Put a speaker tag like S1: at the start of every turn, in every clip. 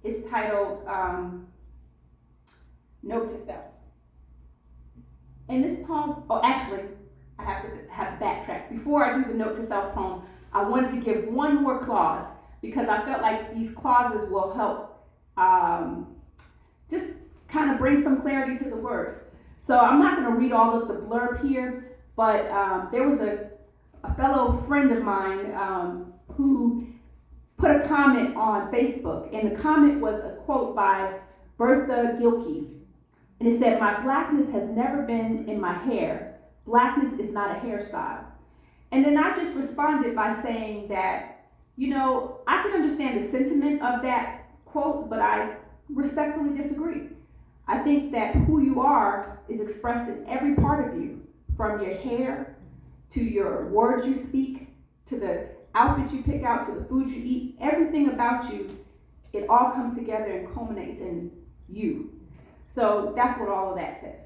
S1: It's titled Note to Self. And this poem, I have to backtrack. Before I do the Note to Self poem, I wanted to give one more clause because I felt like these clauses will help just kind of bring some clarity to the words. So I'm not going to read all of the blurb here, but there was a fellow friend of mine who put a comment on Facebook, and the comment was a quote by Bertha Gilkey. And it said, "My blackness has never been in my hair. Blackness is not a hairstyle." And then I just responded by saying that, I can understand the sentiment of that quote, but I respectfully disagree. I think that who you are is expressed in every part of you, from your hair, to your words you speak, to the outfit you pick out, to the food you eat. Everything about you, it all comes together and culminates in you. So that's what all of that says.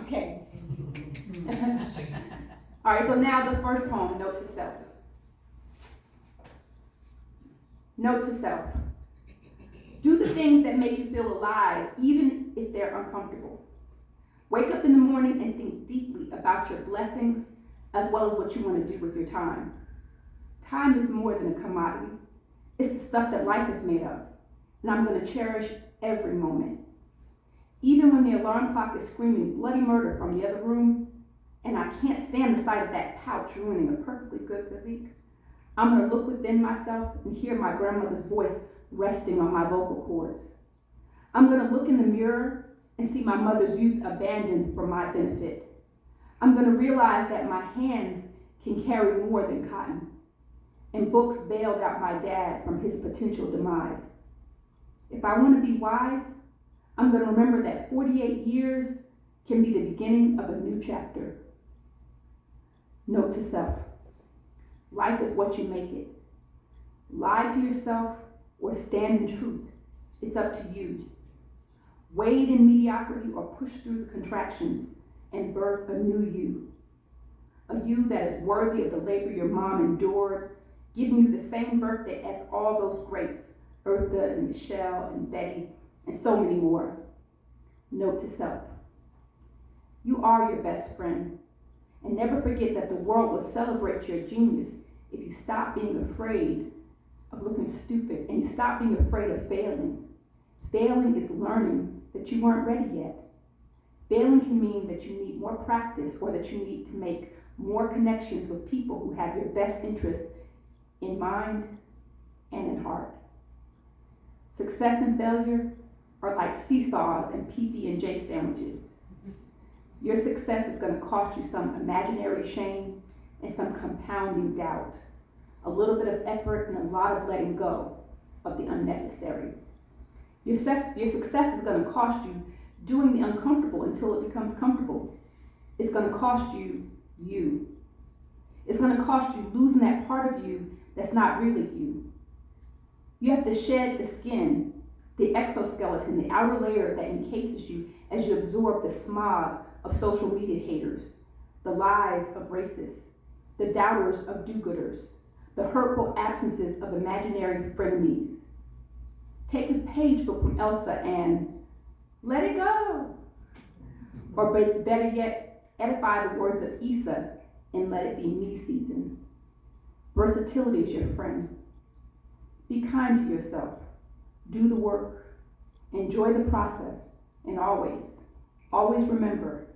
S1: Okay. All right, so now the first poem, Note to Self. Note to self. Do the things that make you feel alive, even if they're uncomfortable. Wake up in the morning and think deeply about your blessings, as well as what you want to do with your time. Time is more than a commodity. It's the stuff that life is made of, and I'm going to cherish every moment. Even when the alarm clock is screaming bloody murder from the other room, and I can't stand the sight of that pouch ruining a perfectly good physique, I'm going to look within myself and hear my grandmother's voice resting on my vocal cords. I'm going to look in the mirror and see my mother's youth abandoned for my benefit. I'm going to realize that my hands can carry more than cotton, and books bailed out my dad from his potential demise. If I want to be wise, I'm going to remember that 48 years can be the beginning of a new chapter. Note to self. Life is what you make it. Lie to yourself or stand in truth. It's up to you. Wade in mediocrity or push through the contractions and birth a new you. A you that is worthy of the labor your mom endured, giving you the same birthday as all those greats, Eartha and Michelle and Betty, and so many more. Note to self. You are your best friend. And never forget that the world will celebrate your genius if you stop being afraid of looking stupid and you stop being afraid of failing. Failing is learning that you weren't ready yet. Failing can mean that you need more practice or that you need to make more connections with people who have your best interests in mind and in heart. Success and failure are like seesaws and PB&J sandwiches. Your success is going to cost you some imaginary shame and some compounding doubt, a little bit of effort and a lot of letting go of the unnecessary. Your success is going to cost you doing the uncomfortable until it becomes comfortable. It's going to cost you you. It's going to cost you losing that part of you that's not really you. You have to shed the skin, the exoskeleton, the outer layer that encases you as you absorb the smog of social media haters, the lies of racists, the doubters of do-gooders, the hurtful absences of imaginary frenemies. Take a page book from Elsa and let it go. Or better yet, edify the words of Issa and let it be me season. Versatility is your friend. Be kind to yourself. Do the work. Enjoy the process. And always remember,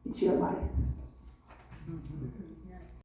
S1: it's your life.